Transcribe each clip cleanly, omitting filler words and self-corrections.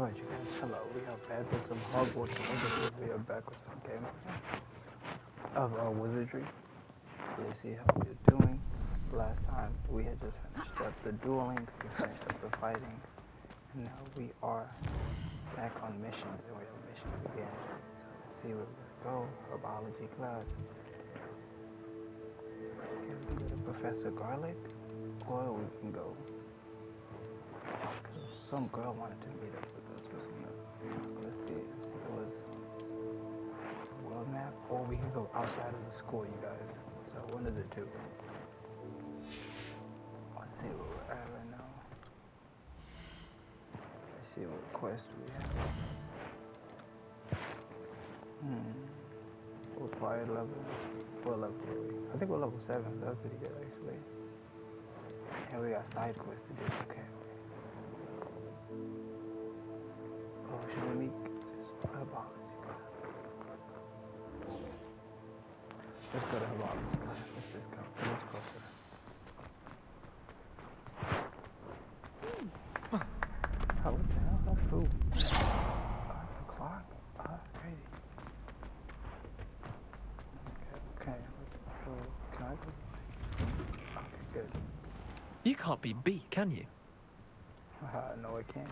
Alright, you guys, hello. We are back with some Hogwarts Legacy. We are back with some gameplay of wizardry. Let's see how we're doing. Last time we had just finished up the dueling, we finished up the fighting, and now we are back on missions, and we have missions again. So let's see where we go. Our biology class. Okay, we can go to Professor Garlic, or we can go. Some girl wanted to meet up with us. Let's see. It was world map, or we can go outside of the school, you guys. So one of the two. Let's see where we're at right now. Let's see what quest we have. Required level. What level are we? I think we're level 7. That's pretty good actually. And we got side quests to do. Okay. Oh, should we meet Herbology class? Let's go to Herbology class. Let's just go. Let's go to Oh, what the hell? That's cool. The clock? Oh, that's crazy. Okay. So, can I go? Okay, good. You can't be beat, can you? No, I can't.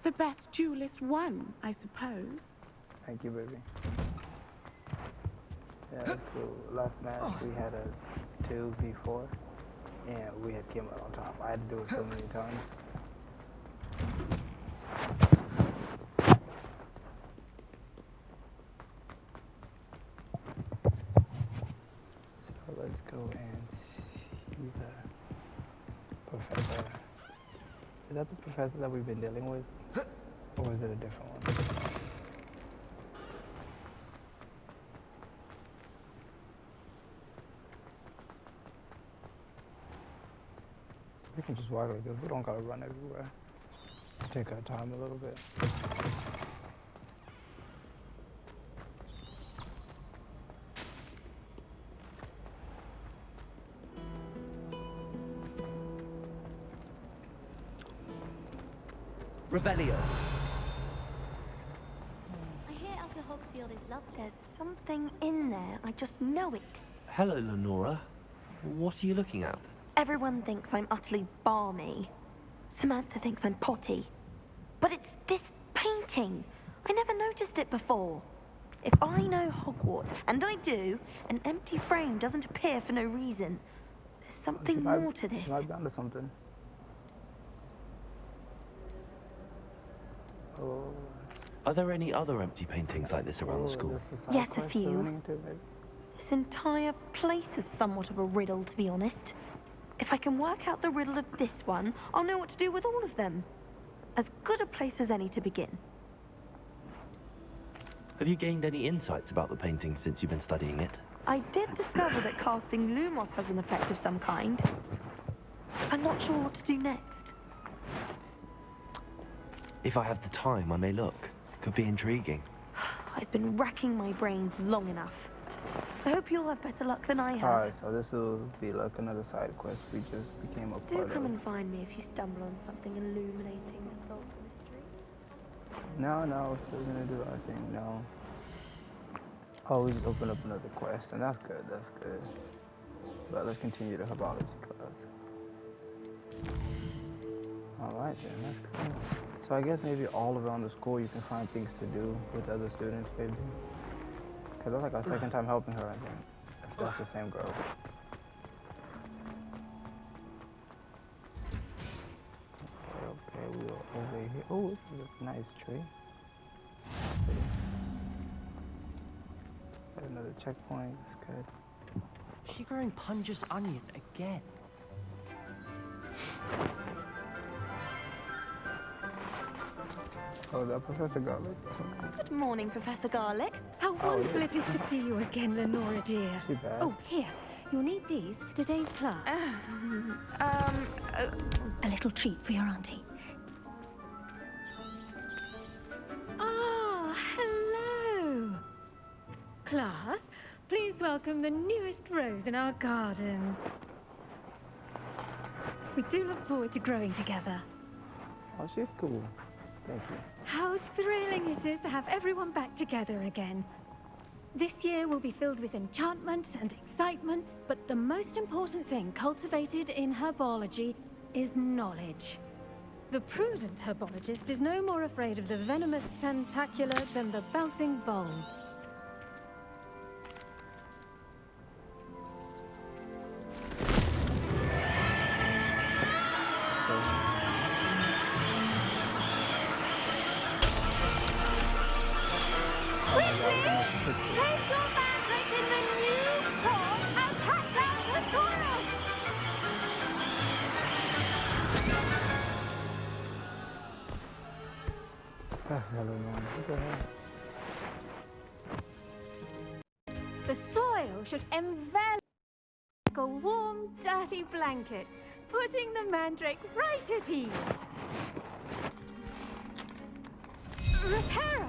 The best duelist won, I suppose. Thank you, baby. Yeah, that's cool. Last match we had a 2v4, and we had came out on top. I had to do it so many times. So let's go and see the professor. Is that the professor that we've been dealing with? Or is it a different one? We can just walk like this. We don't gotta run everywhere. Take our time a little bit. Revelio. I hear Upper Hogsfield is lovely. There's something in there. I just know it. Hello, Lenora. What are you looking at? Everyone thinks I'm utterly balmy. Samantha thinks I'm potty. But it's this painting. I never noticed it before. If I know Hogwarts, and I do, an empty frame doesn't appear for no reason. There's something more to this. I've done to something. Oh. Are there any other empty paintings like this around the school? Yes, a few. This entire place is somewhat of a riddle, to be honest. If I can work out the riddle of this one, I'll know what to do with all of them. As good a place as any to begin. Have you gained any insights about the painting since you've been studying it? I did discover that casting Lumos has an effect of some kind. But I'm not sure what to do next. If I have the time, I may look. Could be intriguing. I've been racking my brains long enough. I hope you'll have better luck than I have. Alright, so this will be like another side quest we just became a part of. Do come and find me if you stumble on something illuminating that solves the mystery. No, we're still gonna do our thing, no. Oh, we just opened up another quest, and that's good. But let's continue the herbology class. Alright then, that's cool. So I guess maybe all around the school you can find things to do with other students, maybe. Because that's like our second time helping her, I think. If that's the same girl. Okay, we are over here. Oh, this is a nice tree. Got another checkpoint, that's good. She growing Pungus onion again. Oh, that Professor Garlic. Good morning, Professor Garlic. How wonderful it is to see you again, Lenora dear. Too bad. Oh, here. You'll need these for today's class. A little treat for your auntie. Ah, hello. Class, please welcome the newest rose in our garden. We do look forward to growing together. Oh, she's cool. Thank you. How thrilling it is to have everyone back together again. This year will be filled with enchantment and excitement, but the most important thing cultivated in herbology is knowledge. The prudent herbologist is no more afraid of the venomous tentacular than the bouncing bulb. Place your mandrake in the new pot and cut down the soil! That's hella annoying. What the hell? The soil should envelop like a warm, dirty blanket, putting the mandrake right at ease. Reparo!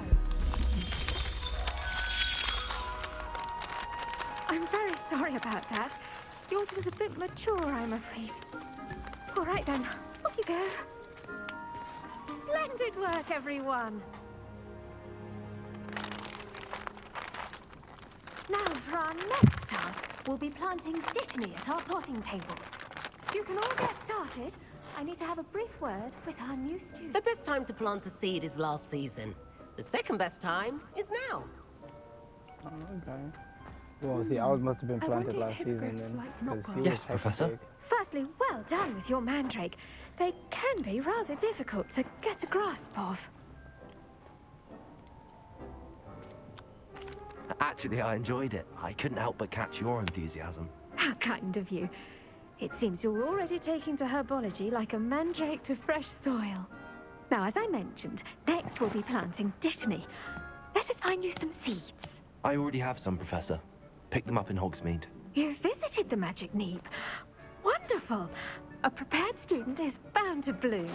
I'm very sorry about that. Yours was a bit mature, I'm afraid. All right then, off you go. Splendid work, everyone. Now, for our next task, we'll be planting dittany at our potting tables. You can all get started. I need to have a brief word with our new student. The best time to plant a seed is last season. The second best time is now. Oh, okay. Well, see, ours must have been I planted wonder if last season hippogriffs then. like 'cause knockoffs. he was Yes, hecka Professor. big. Firstly, well done with your mandrake. They can be rather difficult to get a grasp of. Actually, I enjoyed it. I couldn't help but catch your enthusiasm. How kind of you. It seems you're already taking to herbology like a mandrake to fresh soil. Now, as I mentioned, next we'll be planting dittany. Let us find you some seeds. I already have some, Professor. Picked them up in Hogsmeade. You visited the Magic Neep. Wonderful. A prepared student is bound to bloom.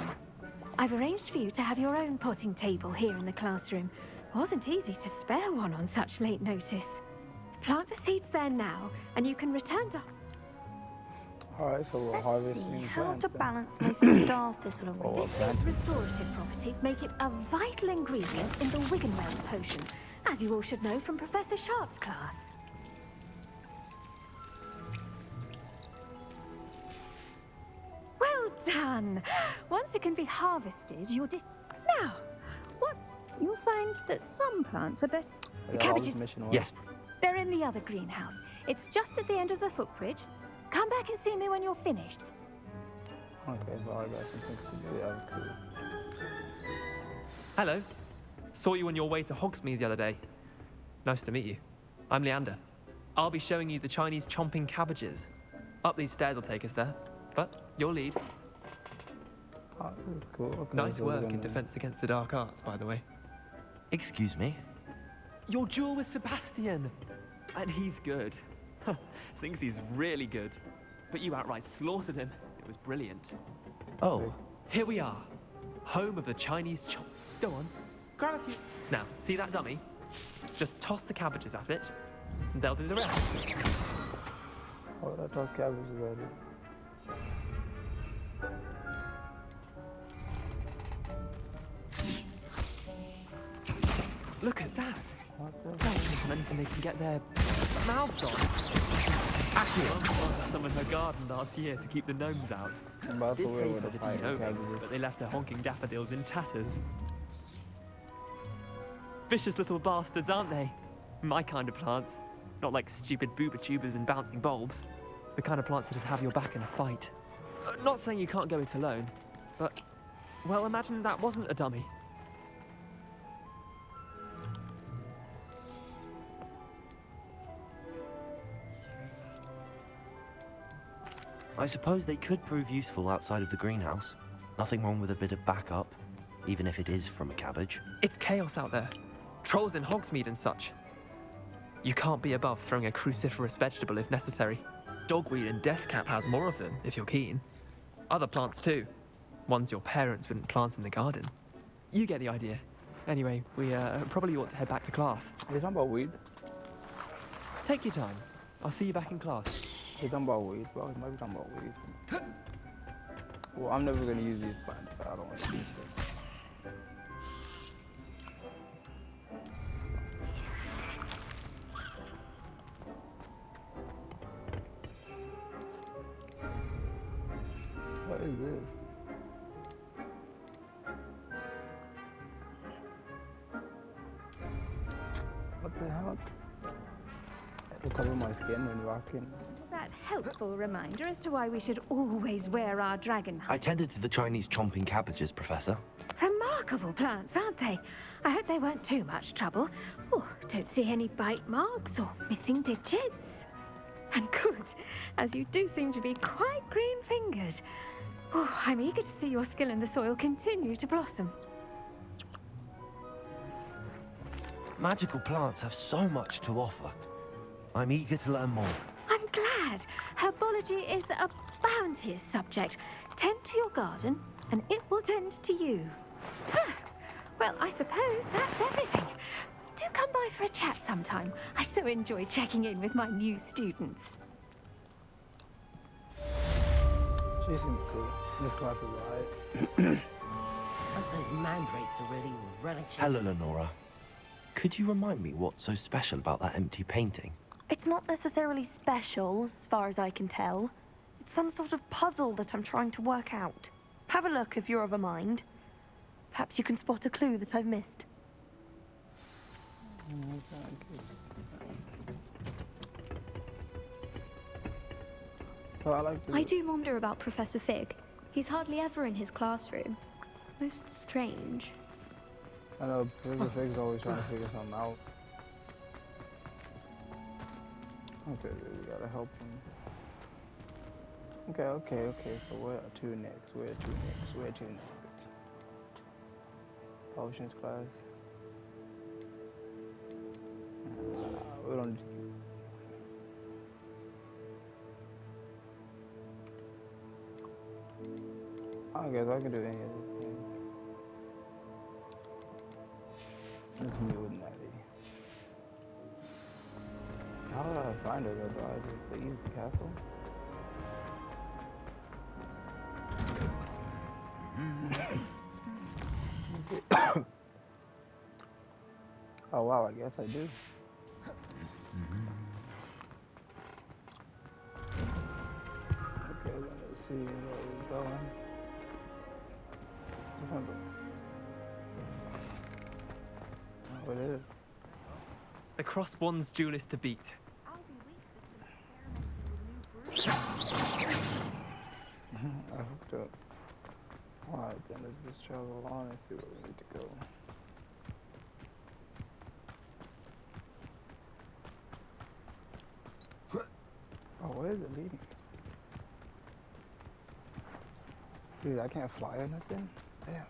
I've arranged for you to have your own potting table here in the classroom. It wasn't easy to spare one on such late notice. Plant the seeds there now, and you can return to... Alright, so we're Let's harvesting see how plants to then. balance my staff this'll Oh, arrange. This restorative properties make it a vital ingredient in the Wiggenweld potion, as you all should know from Professor Sharp's class. Well done! Once it can be harvested, Now, what? You'll find that some plants are better. The Is that all this cabbages, mission was? Yes, they're in the other greenhouse. It's just at the end of the footbridge. Come back and see me when you're finished. Okay, so I got some things to do. Yeah, cool. Hello. Saw you on your way to Hogsmeade the other day. Nice to meet you. I'm Leander. I'll be showing you the Chinese chomping cabbages. Up these stairs will take us there, but you'll lead. Oh, this is cool. Okay, Nice so we're work in gonna- defense against the dark arts, by the way. excuse me. Your duel with Sebastian! And he's good. Thinks he's really good. But you outright slaughtered him. It was brilliant. Oh, Here we are. Home of the Chinese chomp. Go on, grab a few. Now, see that dummy? Just toss the cabbages at it, and they'll do the rest. Oh, that toss cabbage is ready. Look at that. What the? That isn't anything they can get their mouths on. Mum planted some in her garden last year to keep the gnomes out. I'm about to Did wear save with her a the pint of de-gnoming, cabbages. but they left her honking daffodils in tatters. Vicious little bastards, aren't they? My kind of plants. Not like stupid booba tubers and bouncing bulbs. The kind of plants that just have your back in a fight. Not saying you can't go it alone, but... Well, imagine that wasn't a dummy. I suppose they could prove useful outside of the greenhouse. Nothing wrong with a bit of backup, even if it is from a cabbage. It's chaos out there. Trolls in Hogsmeade and such. You can't be above throwing a cruciferous vegetable if necessary. Dogweed and deathcap has more of them, if you're keen. Other plants too. Ones your parents wouldn't plant in the garden. You get the idea. Anyway, we probably ought to head back to class. Are you talking about weed? Take your time. I'll see you back in class. You're talking about weed, bro. You might be talking about weed. Well, I'm never gonna use these plants, so I don't want to use this. out. It'll cover my skin when walking. That helpful reminder as to why we should always wear our dragon I hide. tended to the Chinese chomping cabbages, Professor. Remarkable plants, aren't they? I hope they weren't too much trouble. Oh, don't see any bite marks or missing digits. And good, as you do seem to be quite green-fingered. Oh, I'm eager to see your skill in the soil continue to blossom. Magical plants have so much to offer. I'm eager to learn more. I'm glad. Herbology is a bounteous subject. Tend to your garden, and it will tend to you. Well, I suppose that's everything. Do come by for a chat sometime. I so enjoy checking in with my new students. She seems cool. This class is alright. But those mandrakes are really relishing. Hello, Lenora. Could you remind me what's so special about that empty painting? It's not necessarily special, as far as I can tell. It's some sort of puzzle that I'm trying to work out. Have a look if you're of a mind. Perhaps you can spot a clue that I've missed. So I like to. I do wonder about Professor Fig. He's hardly ever in his classroom. Most strange. I know Professor Fig's always trying to figure something out. Okay, we gotta help him. Okay. So where are two next? Where to next? Potions class. We don't. I guess I can do any of this thing. Let's meet with Natty. How do I find her? Do I just leave the castle? Oh wow, I guess I do. Okay, let's see where we're going. Oh, it is. The crossbond's duelist to beat. I hooked up. Alright, then let's just travel on and see where we need to go. Oh, where is it leading? Dude, I can't fly or nothing? Damn.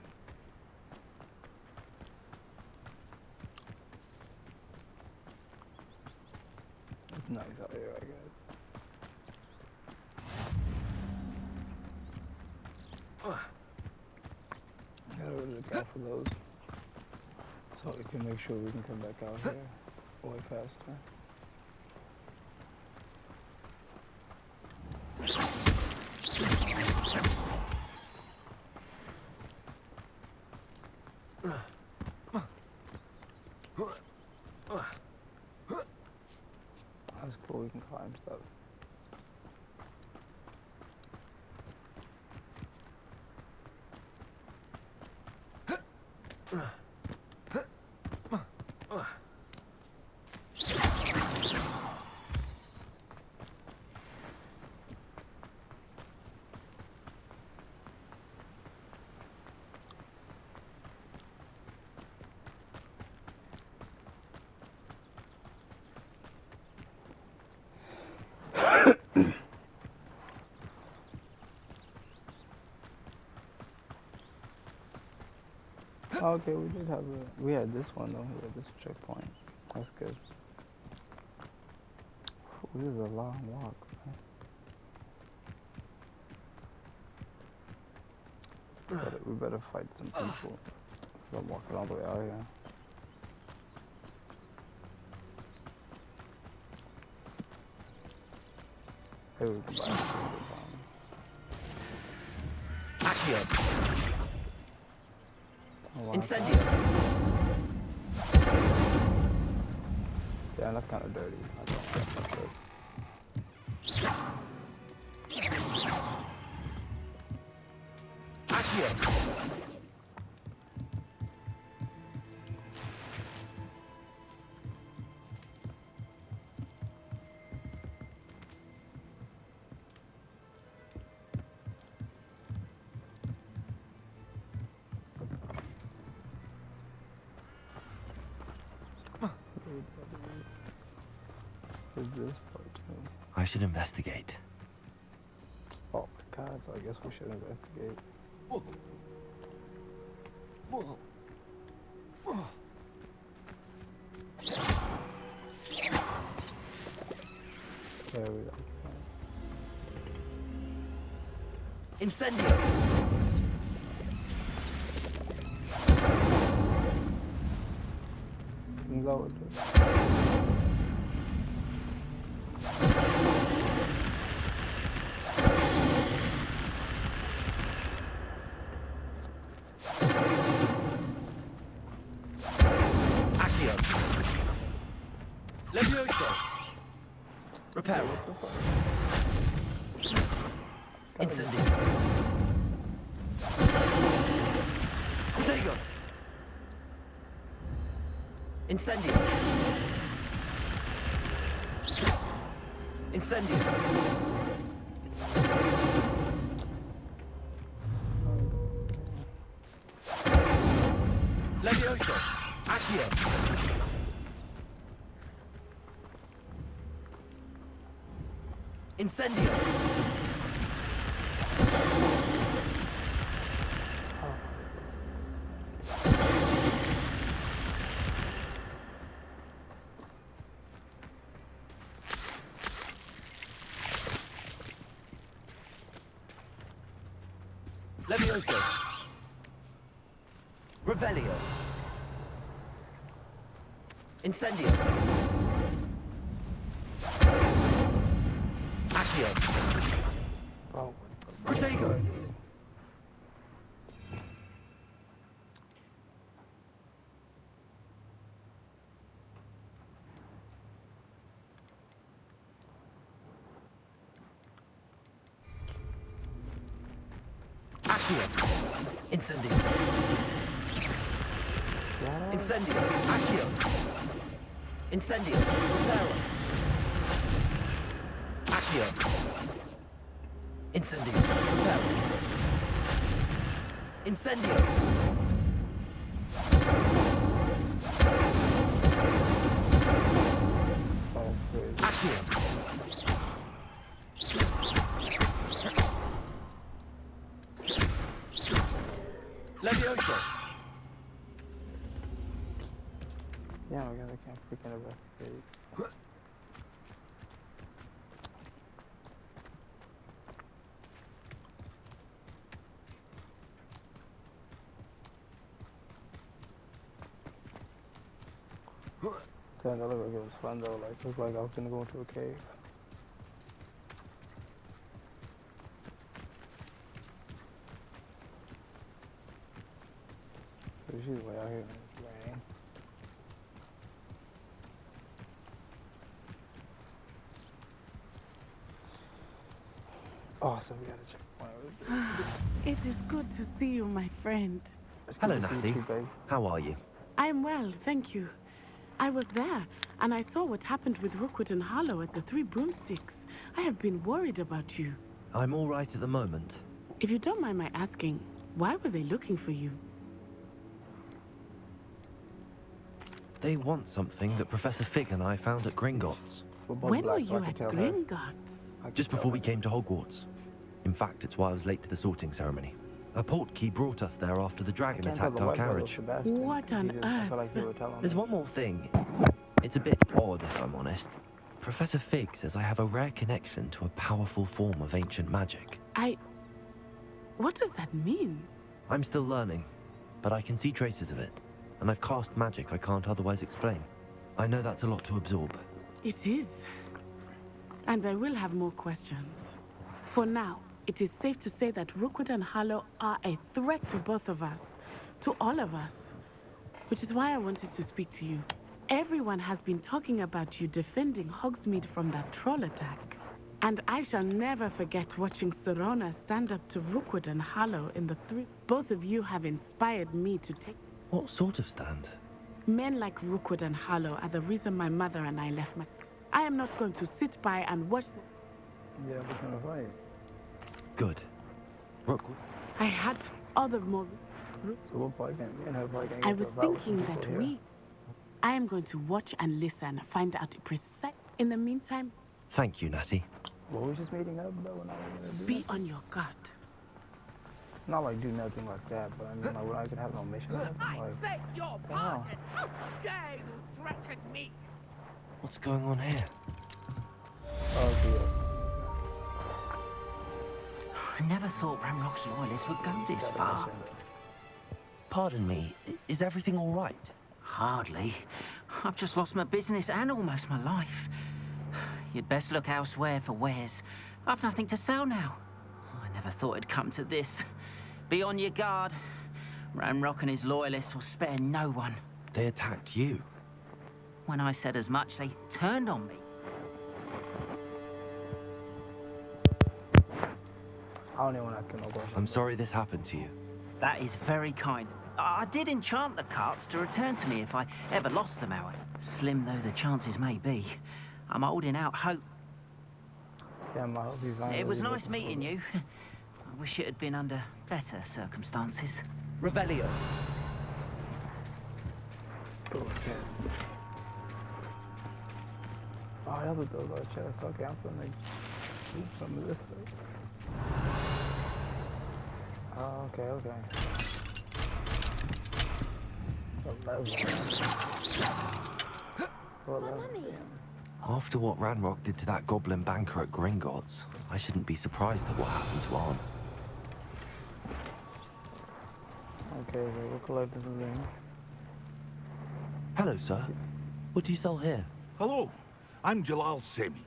It's nice out here, I guess. Gotta look out for those, so we can make sure we can come back out here way faster. That's cool, we can climb stuff. Okay, we had this one though, we had this checkpoint. That's good. Ooh, this is a long walk, man. We better fight some people. So I'm walking all the way out here. Hey, we can buy some Accio. oh, wow. Incendio. Yeah, that's kind of dirty. I don't like that. Accio. Is this part too? I should investigate. Oh my god, so I guess we should investigate. There we go. Incendio! You can go with it. Accio! Levioso! Reparo! Incendio! Protego! Incendio! Incendio! Levioso! Accio! Incendio! Levioso! Revelio! Incendio! Accio! Oh, Protego! Accio! Incendio! Incendio! Accio! Incendio! Reparo! Accio! Incendio! Reparo! Incendio! oh, good. Accio! Levioso! Yeah, I guess I can't freaking investigate. Damn, that looked like it was fun though. Like, it looked like I was gonna go into a cave. But she's way out here in this rain. Oh, so we got a checkpoint. It is good to see you, my friend. It's Hello, good to see Natty. you, babe. How are you? I'm well, thank you. I was there, and I saw what happened with Rookwood and Harlow at the Three Broomsticks. I have been worried about you. I'm all right at the moment. If you don't mind my asking, why were they looking for you? They want something that Professor Fig and I found at Gringotts, We're both When black, were so I you can at tell her. Gringotts? I can just tell before we her. came to Hogwarts. In fact, it's why I was late to the sorting ceremony. A portkey brought us there after the I dragon can't tell attacked the our white brother carriage. Sebastian. What He on just- I feel like you earth? were telling There's me. one more thing. It's a bit odd, if I'm honest. Professor Fig says I have a rare connection to a powerful form of ancient magic. What does that mean? I'm still learning, but I can see traces of it, and I've cast magic I can't otherwise explain. I know that's a lot to absorb. It is. And I will have more questions. For now, it is safe to say that Rookwood and Harlow are a threat to both of us, to all of us. Which is why I wanted to speak to you. Everyone has been talking about you defending Hogsmeade from that troll attack. And I shall never forget watching Serona stand up to Rookwood and Harlow in the Three. Both of you have inspired me to take. What sort of stand? Men like Rookwood and Harlow are the reason my mother and I left my. I am not going to sit by and watch them. Yeah, we're gonna fight. Good. Rookwood. I had other more. So we're probably gonna, me and her probably gonna I get was to a battle with some thinking that people here. I am going to watch and listen, find out the precise. In the meantime, Thank you, Natty. Well, we're just meeting up, though. We're not gonna do be nothing. on your guard. Not like do nothing like that, but I mean, like, we're not gonna have no mission or nothing. I Like, beg your wow. pardon. How dare you threaten me? What's going on here? oh, yeah. I never thought Ramrock's loyalists would go this far. Pardon me, is everything all right? Hardly. I've just lost my business and almost my life. You'd best look elsewhere for wares. I've nothing to sell now. I never thought it'd come to this. Be on your guard. Ramrock and his loyalists will spare no one. They attacked you. When I said as much, they turned on me. I don't even want to ask you no questions. I'm sorry this happened to you. That is very kind. I did enchant the carts to return to me if I ever lost them, however. Slim though the chances may be, I'm holding out hope. Damn, I hope you find It was nice meeting you. I wish it had been under better circumstances. Revelio. Oh, shit. Oh, that was those chests. Okay, I'm gonna do some of this stuff. Oh, okay, okay. 11. 11, damn. After what Ranrock did to that goblin banker at Gringotts, I shouldn't be surprised at what happened to Arn. Okay, so we're collecting some things. Hello, sir. What do you sell here? Hello, I'm Jalal Semi.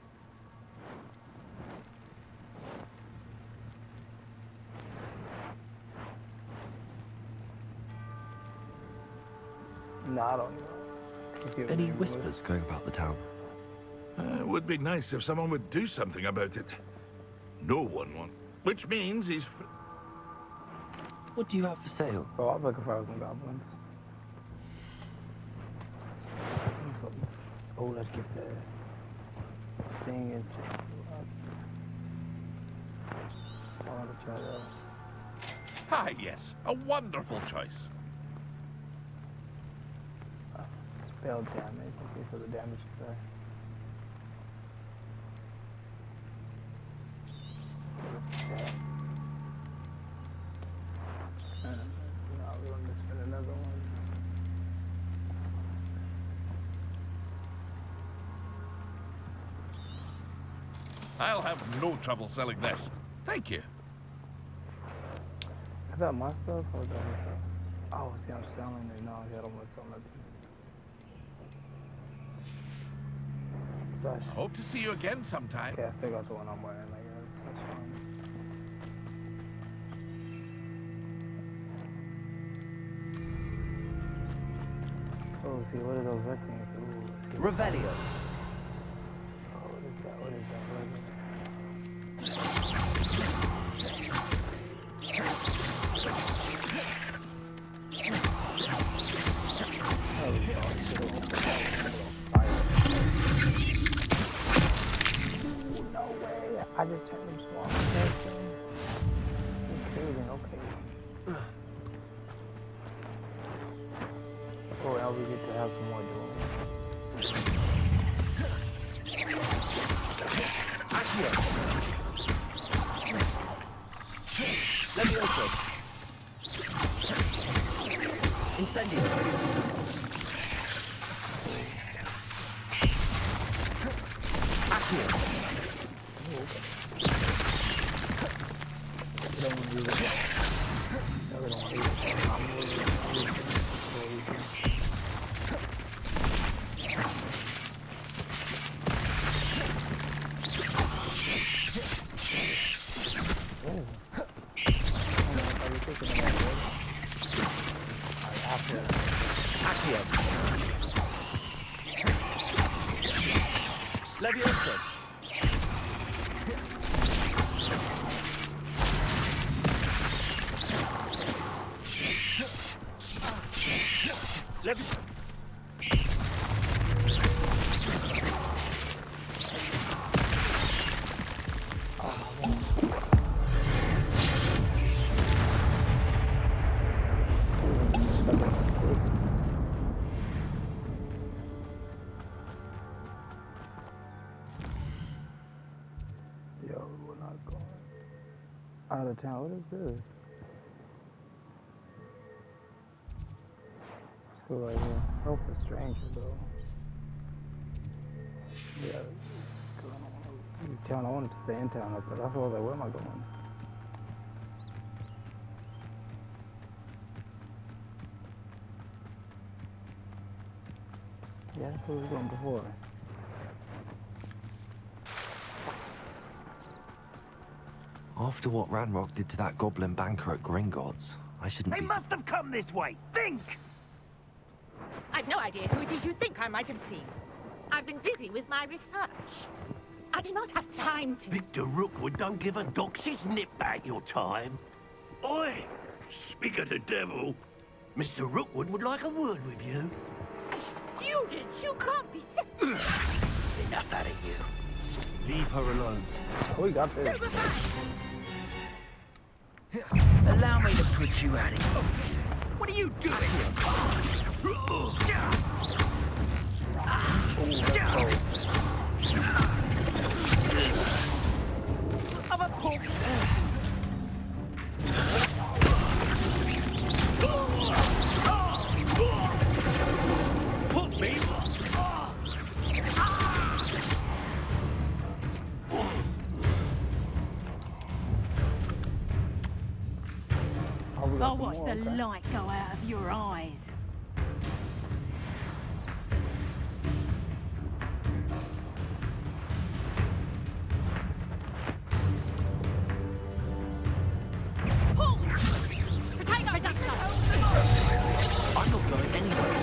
No, I don't know. Any whispers going about the town? It would be nice if someone would do something about it. No one wants. Which means he's... What do you have for sale? So I'm looking for some goblins. Oh, let's get the thing and check. I want to try that. Ah, yes, a wonderful choice. Spell damage. Okay, so the damage is there. Now we're going to spin another one. I'll have no trouble selling this. Thank you. Is that my stuff or is that his stuff? Oh, see, I'm selling it. No, I don't want to sell nothing. Gosh. Hope to see you again sometime. Yeah, I figure out the one I'm wearing. Like, that's fine. Oh, see, what are those red things? Ooh, see. Revelio. Oh, what is that? What is that? What is that? There we go. No way. I just turned them small. Okay. Oh, now we get to have some more doing. Levioso. Incendio. Accio. We don't want to do that. No, we don't want to do that. Accio. Levioso. Levioso. Yo, we're not going out of town. What is this? School right here. Help a stranger though. Yeah. Cause I don't want to leave town. I wanted to stay in town up there. That's why I was like, where am I going? Yeah, that's where we were going before. After what Ranrock did to that goblin banker at Gringotts, I shouldn't They be... must have come this way. Think! I've no idea who it is you think I might have seen. I've been busy with my research. I do not have time to... Victor Rookwood don't give a doxy's nip back your time. Oi! Speak of the devil. Mr. Rookwood would like a word with you. Students, you can't be sick. Enough out of you. Leave her alone. Oh, we got this. Allow me to put you out of here. What are you doing here? I'm a pork. Put me. I'll watch the light go out of your eyes. Potatoes up I'm not going anywhere.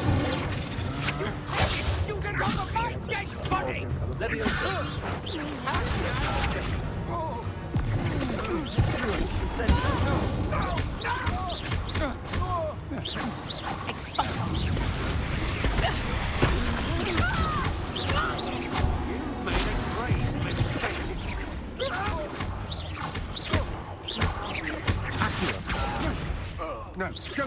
You can talk about my dead body! Leviosa! No, go.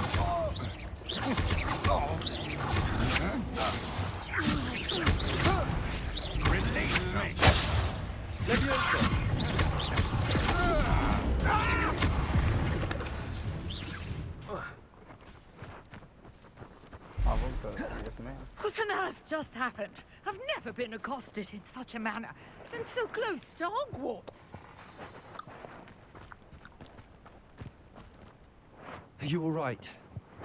Release me! Leviosa! What on earth just happened? I've never been accosted in such a manner, and so close to Hogwarts. Are you all right?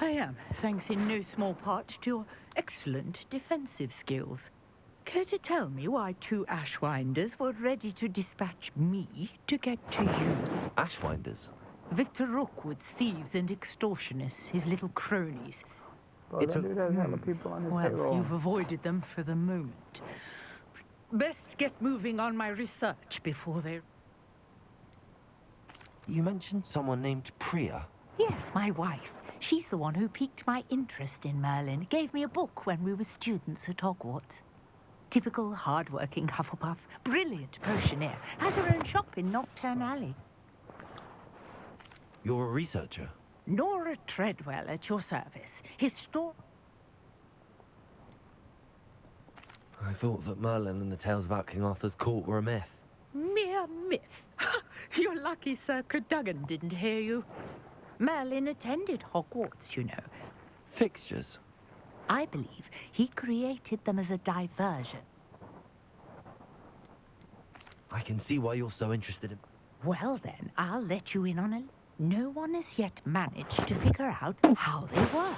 I am, thanks in no small part to your excellent defensive skills. Care to tell me why two Ashwinders were ready to dispatch me to get to you? Ashwinders? Victor Rookwood's thieves and extortionists, his little cronies. It's dude has hella people on his payroll. Well, you've avoided them for the moment. Best get moving on my research before they... You mentioned someone named Priya. Yes, my wife. She's the one who piqued my interest in Merlin. Gave me a book when we were students at Hogwarts. Typical hard-working Hufflepuff. Brilliant potioneer. Has her own shop in Nocturne Alley. You're a researcher? Nora Treadwell at your service. I thought that Merlin and the tales about King Arthur's court were a myth. Mere myth. You're lucky Sir Cadogan didn't hear you. Merlin attended Hogwarts, you know. Fixtures? I believe he created them as a diversion. I can see why you're so interested in... Well then, I'll let you in on a... No one has yet managed to figure out how they work.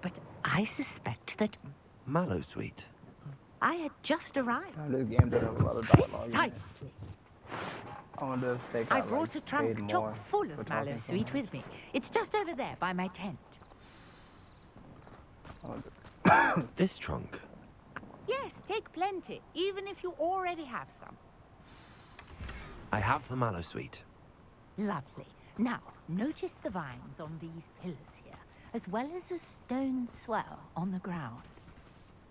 But I suspect that... Mallowsweet? I had just arrived. This game does have a lot of dialogue. Precisely. I brought a trunk chock full of Mallowsweet with me. It's just over there by my tent. This trunk? Yes, take plenty, even if you already have some. I have the Mallowsweet. Lovely. Now, notice the vines on these pillars here, as well as a stone swell on the ground.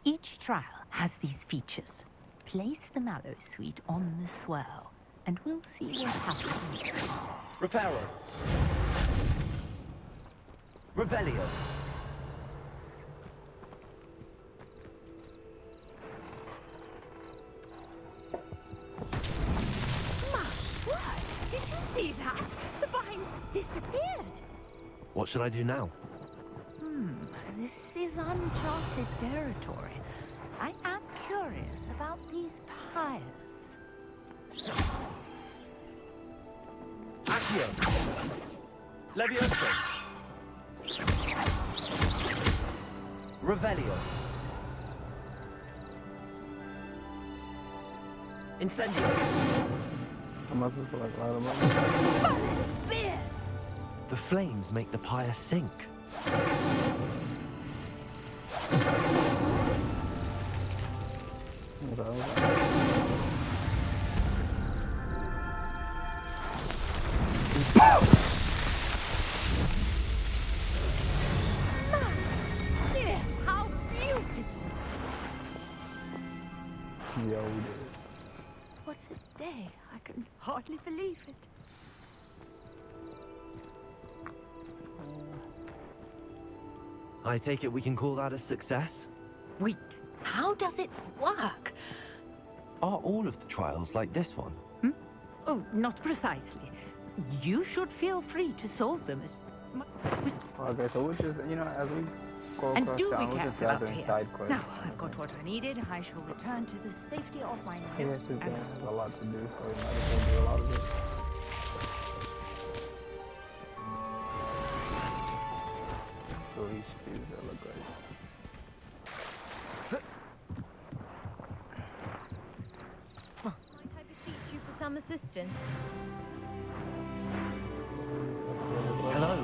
Each trial has these features. Place the Mallowsweet on the swell, and we'll see what happens. Reparo. Revelio. What should I do now? This is uncharted territory. I am curious about these pyres. Accio! Levioso! Revelio! Incendio! I'm not supposed to like light them up. The flames make the pyre sink. How beautiful! Yo, dude. What a day. I can hardly believe it. I take it we can call that a success? Wait, how does it work? Are all of the trials like this one? Oh, not precisely. You should feel free to solve them as Okay, so we'll just, you know, as we go and across do be town, we'll just careful out gather here. side quests. Now I've got what I needed. I shall return to the safety of my I guess notes this game and has a lot to do, so we might as well do a lot of it. So these shoes that look great. Might I beseech you for some assistance? Hello.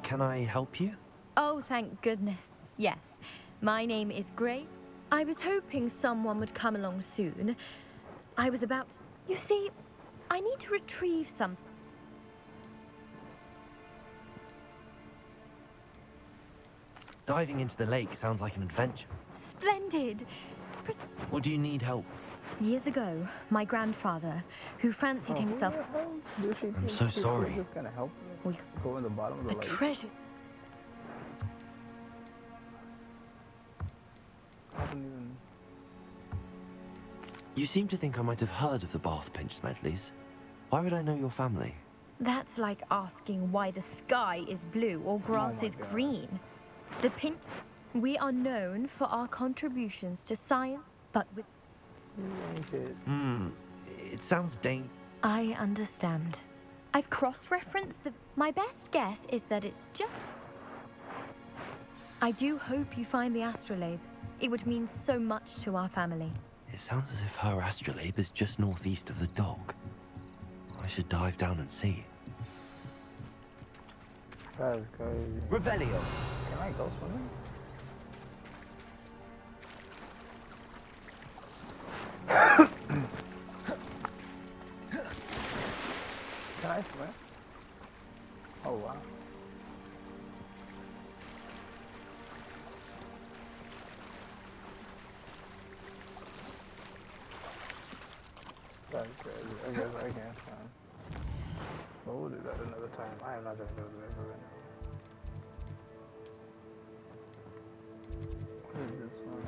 Can I help you? Oh, thank goodness. Yes. My name is Gray. I was hoping someone would come along soon. I was about... You see, I need to retrieve something. Diving into the lake sounds like an adventure. Splendid! Or do you need help? Years ago, my grandfather, who fancied himself I'm so sorry. Just gonna help We- go in the bottom of the a lake. treasure. I haven't even... You seem to think I might have heard of the Bath Pinch Smedleys. Why would I know your family? That's like asking why the sky is blue or grass my is God. green. The Pinch... We are known for our contributions to science, but with... It sounds I understand. I've cross-referenced the... My best guess is that it's just... I do hope you find the astrolabe. It would mean so much to our family. It sounds as if her astrolabe is just northeast of the dock. I should dive down and see. That is crazy. Revelio. Can I go swimming? Can I swim? Oh wow. That's crazy. I guess I can't swim. But we'll do that another time. I am not just doing it right now. What is this one?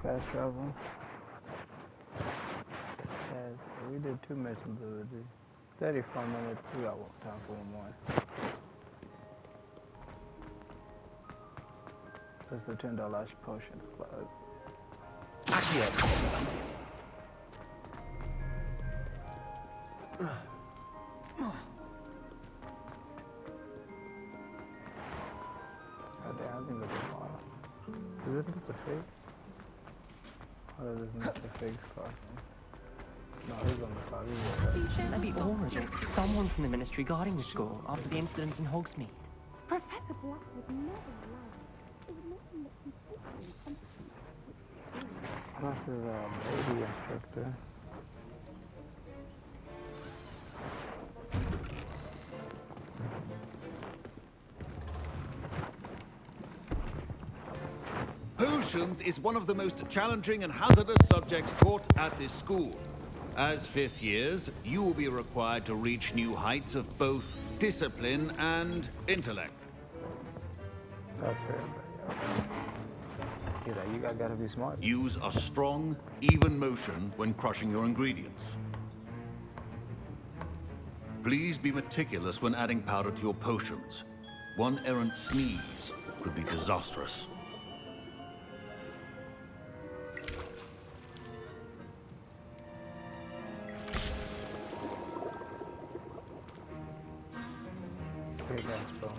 Fast travel. Yes, we did 2 missions already. 34 minutes. We got time for one more. That's the $10 potion club. Oh damn, I think that's a bottle. Is this Mr. Fig? Or is this Mr. Fig's costume? No, he's on the top. He's on the Maybe already someone from the ministry guarding the school after the incident in Hogsmeade. Professor Black would never allow it. It would make him look completely This is baby instructor. Potions is one of the most challenging and hazardous subjects taught at this school. As fifth years, you will be required to reach new heights of both discipline and intellect. That's fair, but you gotta be smart. Use a strong, even motion when crushing your ingredients. Please be meticulous when adding powder to your potions. One errant sneeze could be disastrous. Great guys, bro.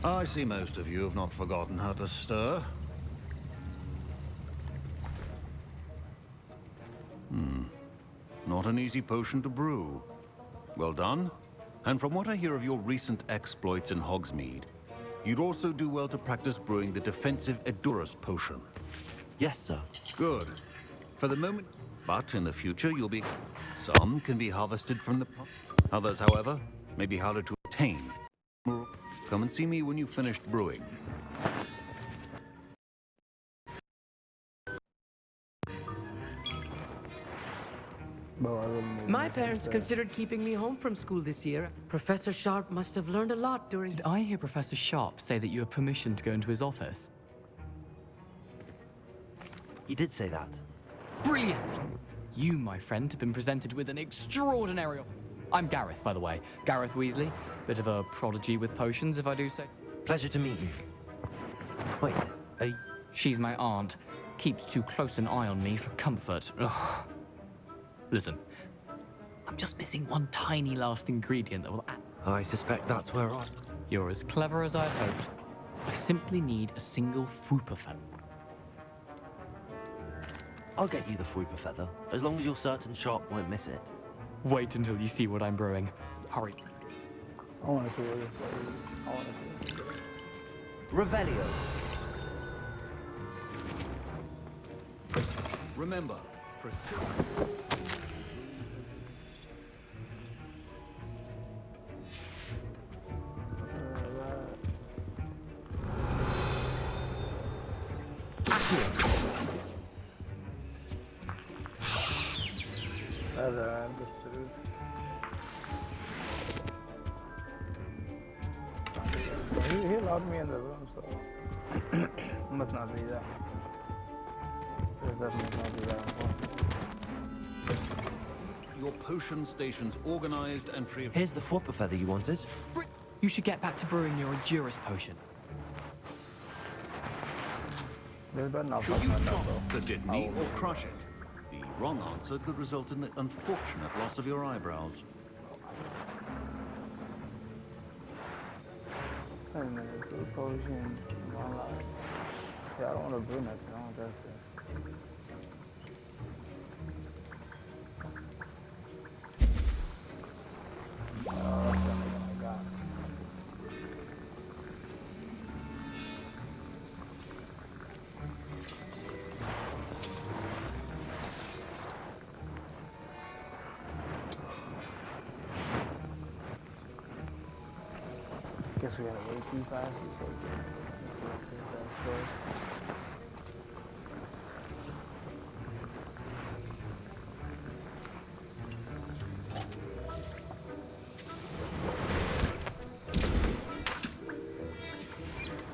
I see most of you have not forgotten how to stir. Not an easy potion to brew. Well done. And from what I hear of your recent exploits in Hogsmeade, you'd also do well to practice brewing the defensive Edurus potion. Yes, sir. Good. For the moment, but in the future you'll be... Some can be harvested from the... Others, however, may be harder to obtain. Come and see me when you've finished brewing. My parents considered keeping me home from school this year. Professor Sharp must have learned a lot during... Did I hear Professor Sharp say that you have permission to go into his office? He did say that. Brilliant! You, my friend, have been presented with an extraordinary... I'm Gareth, by the way. Gareth Weasley. Bit of a prodigy with potions, if I do say. Pleasure to meet you. Wait, She's my aunt. Keeps too close an eye on me for comfort. Ugh. Listen, I'm just missing one tiny last ingredient that will add... I suspect that's where I... You're as clever as I hoped. I simply need a single Fwooper feather. I'll get you the Fwooper feather, as long as you're certain Sharp won't miss it. Wait until you see what I'm brewing. Hurry. I want to see what this is. I want to see this. Revelio. Remember, He allowed me in the room, so must not be that. There's definitely not be that important. your potion station's organized and free of... Here's the Fwooper feather you wanted. You should get back to brewing your Edurus potion. There's better not Should you chop the Didney or crush it? The wrong answer could result in the unfortunate loss of your eyebrows. Wait a minute, blue potion, one life. Yeah, I don't want to brew nothing, I don't want that shit. Oh, that's something I got. Guess we gotta wait T5 to say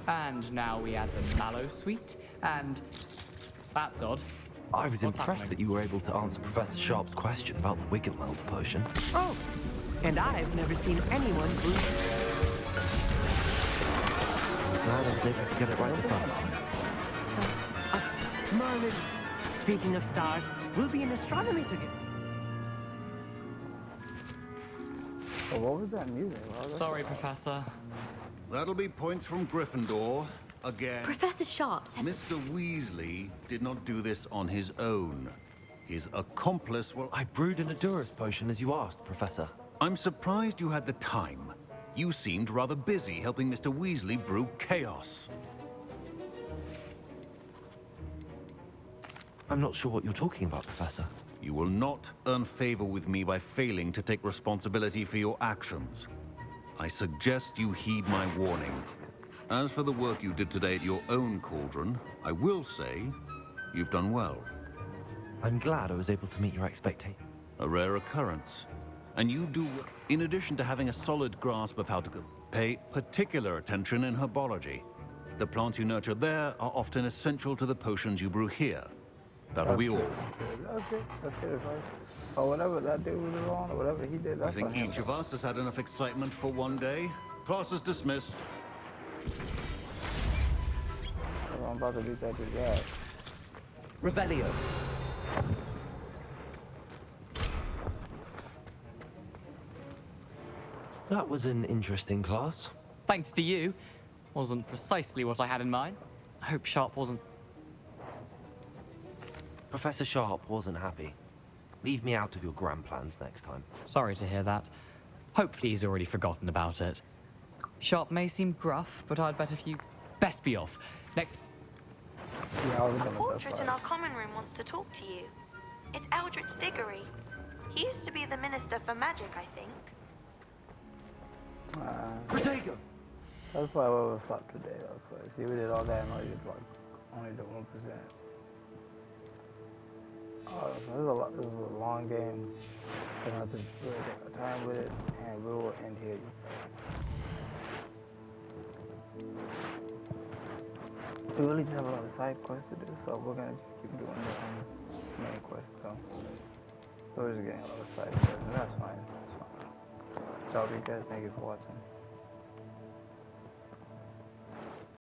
And now we add the Mallow Sweet, and... That's odd. I was impressed that you were able to answer Professor Sharp's question about the Wiggenweld potion. Oh, and I've never seen anyone brew... Glad I was able to get it right the first time. So, Merlin, speaking of stars, we'll be in astronomy together. Oh, what was that music? Sorry, Professor. That'll be points from Gryffindor. Again. Professor Sharp said... Mr. Weasley did not do this on his own. His accomplice will... I brewed an Edurus potion as you asked, Professor. I'm surprised you had the time. You seemed rather busy helping Mr. Weasley brew chaos. I'm not sure what you're talking about, Professor. You will not earn favor with me by failing to take responsibility for your actions. I suggest you heed my warning. As for the work you did today at your own cauldron, I will say you've done well. I'm glad I was able to meet your expectations. A rare occurrence. And you do, in addition to having a solid grasp of how to pay particular attention in herbology. The plants you nurture there are often essential to the potions you brew here. That'll be all. Okay, that's good advice. Or whatever that dude was on, or whatever he did, I that's think on him. each of us has had enough excitement for one day. Class is dismissed. I'm about to beat that dude's ass. Revelio. That was an interesting class. Thanks to you. Wasn't precisely what I had in mind. I hope Sharp wasn't. Professor Sharp wasn't happy. Leave me out of your grand plans next time. Sorry to hear that. Hopefully he's already forgotten about it. Sharp may seem gruff, but I'd bet if you... Best be off. Next... A portrait in our common room wants to talk to you. It's Eldritch Diggory. He used to be the Minister for Magic, I think. Protego! That's why I was stopped today. That's why. See, we did all that and only did like only the 1%. Oh, this is a lot. This is a long game. I have to really take my time with it, and we will end here. We really just have a lot of side quests to do, so we're gonna just keep doing the main quest. So we're just getting a lot of side quests, and that's fine. That's fine. So, you guys, thank you for watching.